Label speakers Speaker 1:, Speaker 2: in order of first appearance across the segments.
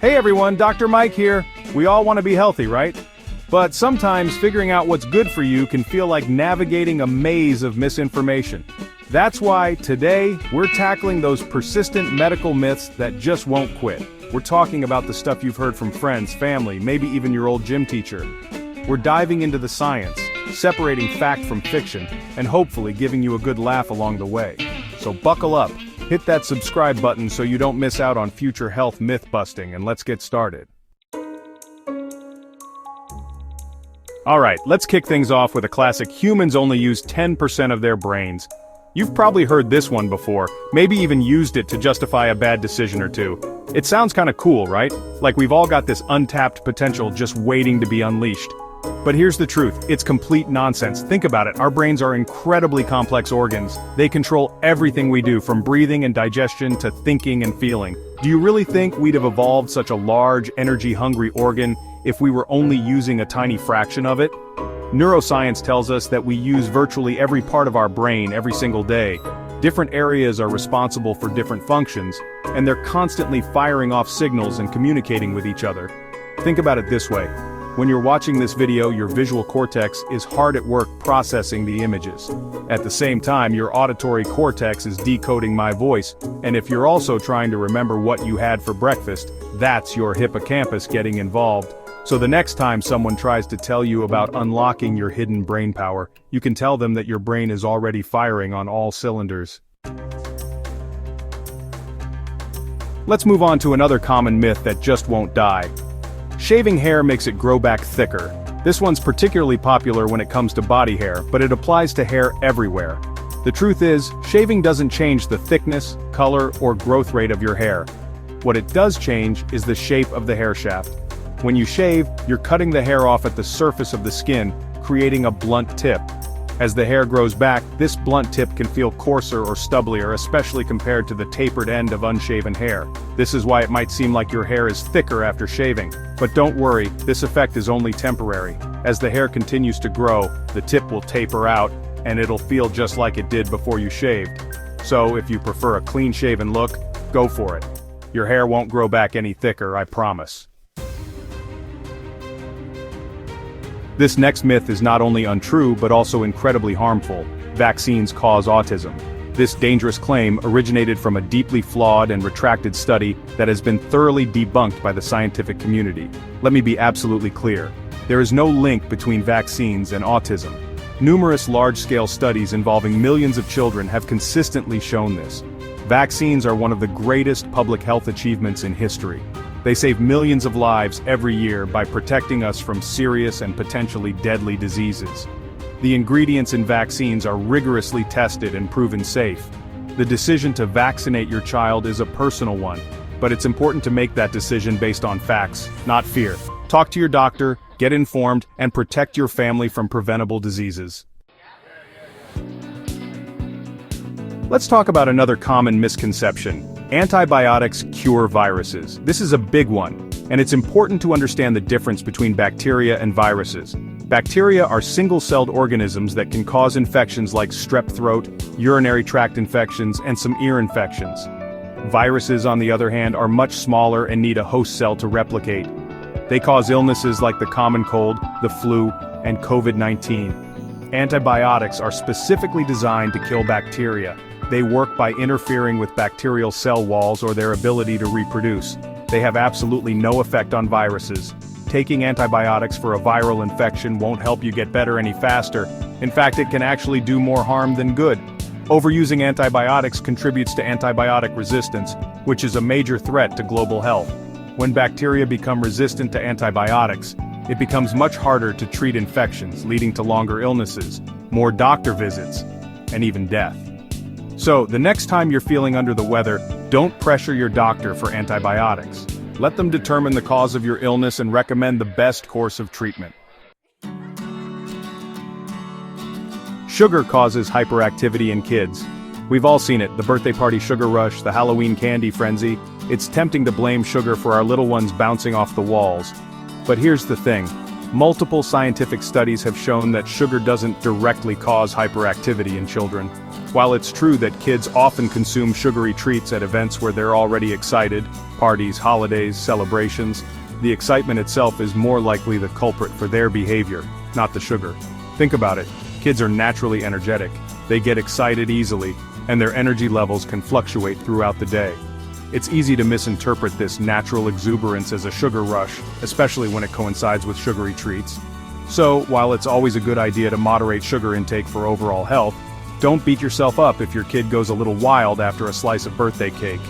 Speaker 1: Hey everyone, Dr. Mike here. We all want to be healthy, right? But sometimes figuring out what's good for you can feel like navigating a maze of misinformation. That's why today we're tackling those persistent medical myths that just won't quit. We're talking about the stuff you've heard from friends, family, maybe even your old gym teacher. We're diving into the science, separating fact from fiction, and hopefully giving you a good laugh along the way. So buckle up, hit that subscribe button so you don't miss out on future health myth busting, and let's get started. Alright, let's kick things off with a classic: humans only use 10% of their brains. You've probably heard this one before, maybe even used it to justify a bad decision or two. It sounds kinda cool, right? Like we've all got this untapped potential just waiting to be unleashed. But here's the truth, it's complete nonsense. Think about it, our brains are incredibly complex organs. They control everything we do, from breathing and digestion to thinking and feeling. Do you really think we'd have evolved such a large, energy-hungry organ if we were only using a tiny fraction of it? Neuroscience tells us that we use virtually every part of our brain every single day. Different areas are responsible for different functions, and they're constantly firing off signals and communicating with each other. Think about it this way. When you're watching this video, your visual cortex is hard at work processing the images. At the same time, your auditory cortex is decoding my voice, and if you're also trying to remember what you had for breakfast, that's your hippocampus getting involved. So the next time someone tries to tell you about unlocking your hidden brain power, you can tell them that your brain is already firing on all cylinders. Let's move on to another common myth that just won't die. Shaving hair makes it grow back thicker. This one's particularly popular when it comes to body hair, but it applies to hair everywhere. The truth is, shaving doesn't change the thickness, color, or growth rate of your hair. What it does change is the shape of the hair shaft. When you shave, you're cutting the hair off at the surface of the skin, creating a blunt tip. As the hair grows back, this blunt tip can feel coarser or stubblier, especially compared to the tapered end of unshaven hair. This is why it might seem like your hair is thicker after shaving. But don't worry, this effect is only temporary. As the hair continues to grow, the tip will taper out, and it'll feel just like it did before you shaved. So if you prefer a clean-shaven look, go for it. Your hair won't grow back any thicker, I promise. This next myth is not only untrue but also incredibly harmful. Vaccines cause autism. This dangerous claim originated from a deeply flawed and retracted study that has been thoroughly debunked by the scientific community. Let me be absolutely clear. There is no link between vaccines and autism. Numerous large-scale studies involving millions of children have consistently shown this. Vaccines are one of the greatest public health achievements in history. They save millions of lives every year by protecting us from serious and potentially deadly diseases. The ingredients in vaccines are rigorously tested and proven safe. The decision to vaccinate your child is a personal one, but it's important to make that decision based on facts, not fear. Talk to your doctor, get informed, and protect your family from preventable diseases. Let's talk about another common misconception. Antibiotics cure viruses. This is a big one, and it's important to understand the difference between bacteria and viruses. Bacteria are single-celled organisms that can cause infections like strep throat, urinary tract infections, and some ear infections. Viruses, on the other hand, are much smaller and need a host cell to replicate. They cause illnesses like the common cold, the flu, and COVID-19. Antibiotics are specifically designed to kill bacteria. They work by interfering with bacterial cell walls or their ability to reproduce. They have absolutely no effect on viruses. Taking antibiotics for a viral infection won't help you get better any faster. In fact, it can actually do more harm than good. Overusing antibiotics contributes to antibiotic resistance, which is a major threat to global health. When bacteria become resistant to antibiotics, it becomes much harder to treat infections, leading to longer illnesses, more doctor visits, and even death. So, the next time you're feeling under the weather, don't pressure your doctor for antibiotics. Let them determine the cause of your illness and recommend the best course of treatment. Sugar causes hyperactivity in kids. We've all seen it, the birthday party sugar rush, the Halloween candy frenzy. It's tempting to blame sugar for our little ones bouncing off the walls. But here's the thing. Multiple scientific studies have shown that sugar doesn't directly cause hyperactivity in children. While it's true that kids often consume sugary treats at events where they're already excited, parties, holidays, celebrations, the excitement itself is more likely the culprit for their behavior, not the sugar. Think about it, kids are naturally energetic, they get excited easily, and their energy levels can fluctuate throughout the day. It's easy to misinterpret this natural exuberance as a sugar rush, especially when it coincides with sugary treats. So, while it's always a good idea to moderate sugar intake for overall health, don't beat yourself up if your kid goes a little wild after a slice of birthday cake.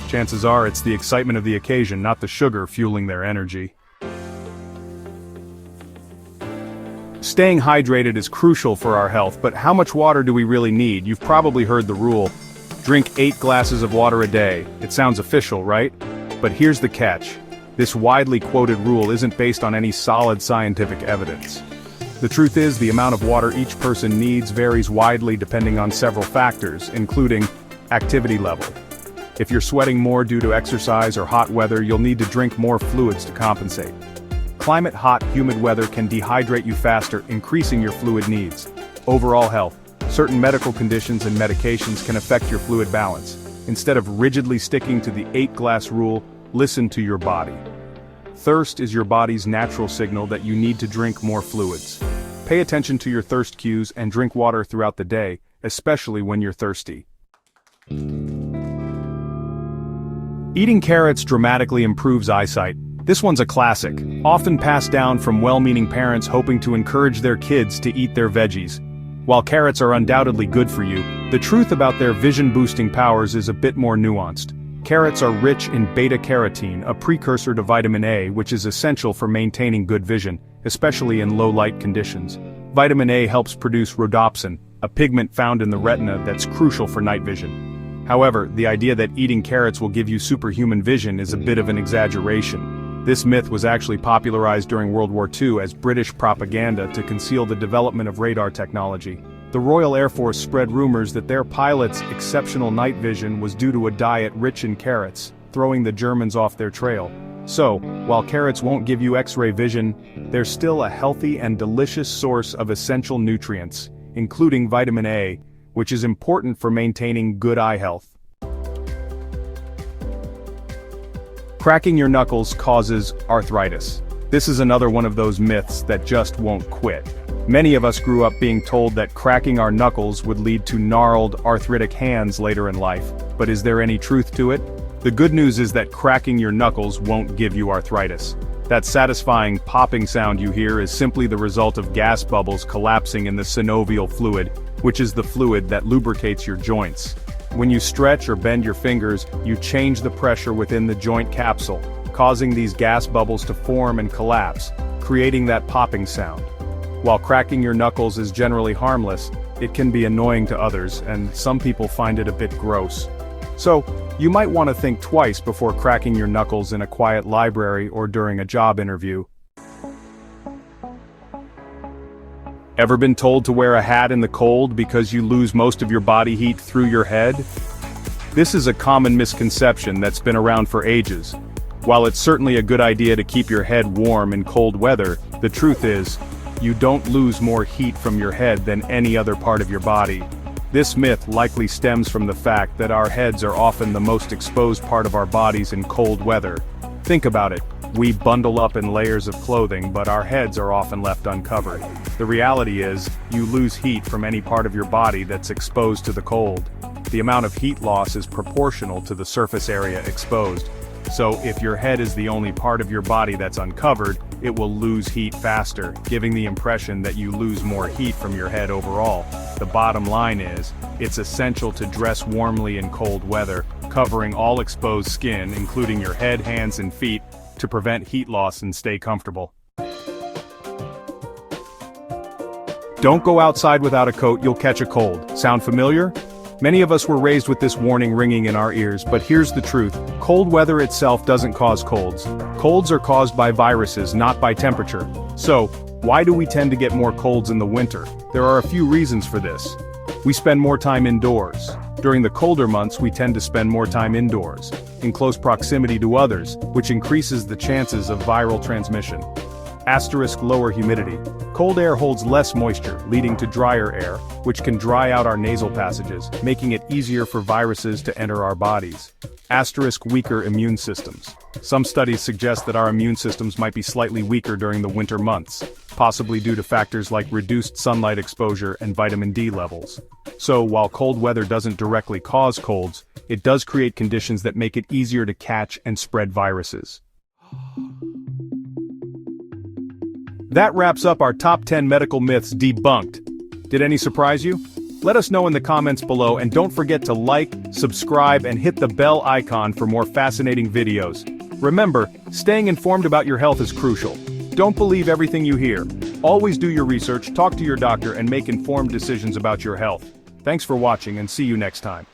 Speaker 1: Chances are it's the excitement of the occasion, not the sugar, fueling their energy. Staying hydrated is crucial for our health, but how much water do we really need? You've probably heard the rule. Drink 8 glasses of water a day. It sounds official, right? But here's the catch. This widely quoted rule isn't based on any solid scientific evidence. The truth is, the amount of water each person needs varies widely depending on several factors, including activity level. If you're sweating more due to exercise or hot weather, you'll need to drink more fluids to compensate. Climate hot, humid weather can dehydrate you faster, increasing your fluid needs. Overall health. Certain medical conditions and medications can affect your fluid balance. Instead of rigidly sticking to the 8-glass rule, listen to your body. Thirst is your body's natural signal that you need to drink more fluids. Pay attention to your thirst cues and drink water throughout the day, especially when you're thirsty. Eating carrots dramatically improves eyesight. This one's a classic, often passed down from well-meaning parents hoping to encourage their kids to eat their veggies. While carrots are undoubtedly good for you, the truth about their vision-boosting powers is a bit more nuanced. Carrots are rich in beta-carotene, a precursor to vitamin A, which is essential for maintaining good vision, especially in low-light conditions. Vitamin A helps produce rhodopsin, a pigment found in the retina that's crucial for night vision. However, the idea that eating carrots will give you superhuman vision is a bit of an exaggeration. This myth was actually popularized during World War II as British propaganda to conceal the development of radar technology. The Royal Air Force spread rumors that their pilots' exceptional night vision was due to a diet rich in carrots, throwing the Germans off their trail. So, while carrots won't give you X-ray vision, they're still a healthy and delicious source of essential nutrients, including vitamin A, which is important for maintaining good eye health. Cracking your knuckles causes arthritis. This is another one of those myths that just won't quit. Many of us grew up being told that cracking our knuckles would lead to gnarled, arthritic hands later in life, but is there any truth to it? The good news is that cracking your knuckles won't give you arthritis. That satisfying popping sound you hear is simply the result of gas bubbles collapsing in the synovial fluid, which is the fluid that lubricates your joints. When you stretch or bend your fingers, you change the pressure within the joint capsule, causing these gas bubbles to form and collapse, creating that popping sound. While cracking your knuckles is generally harmless, it can be annoying to others, and some people find it a bit gross. So, you might want to think twice before cracking your knuckles in a quiet library or during a job interview. Ever been told to wear a hat in the cold because you lose most of your body heat through your head? This is a common misconception that's been around for ages. While it's certainly a good idea to keep your head warm in cold weather, the truth is, you don't lose more heat from your head than any other part of your body. This myth likely stems from the fact that our heads are often the most exposed part of our bodies in cold weather. Think about it. We bundle up in layers of clothing, but our heads are often left uncovered. The reality is, you lose heat from any part of your body that's exposed to the cold. The amount of heat loss is proportional to the surface area exposed. So if your head is the only part of your body that's uncovered, it will lose heat faster, giving the impression that you lose more heat from your head overall. The bottom line is, it's essential to dress warmly in cold weather, covering all exposed skin, including your head, hands, and feet, to prevent heat loss and stay comfortable. Don't go outside without a coat, you'll catch a cold. Sound familiar? Many of us were raised with this warning ringing in our ears, but here's the truth. Cold weather itself doesn't cause colds. Colds are caused by viruses, not by temperature. So, why do we tend to get more colds in the winter? There are a few reasons for this. We spend more time indoors. During the colder months, we tend to spend more time indoors, in close proximity to others, which increases the chances of viral transmission. Asterisk lower humidity. Cold air holds less moisture, leading to drier air, which can dry out our nasal passages, making it easier for viruses to enter our bodies. Asterisk weaker immune systems. Some studies suggest that our immune systems might be slightly weaker during the winter months, possibly due to factors like reduced sunlight exposure and vitamin D levels. So, while cold weather doesn't directly cause colds, it does create conditions that make it easier to catch and spread viruses. That wraps up our top 10 medical myths debunked. Did any surprise you? Let us know in the comments below, and don't forget to like, subscribe, and hit the bell icon for more fascinating videos. Remember, staying informed about your health is crucial. Don't believe everything you hear. Always do your research, talk to your doctor, and make informed decisions about your health. Thanks for watching, and see you next time.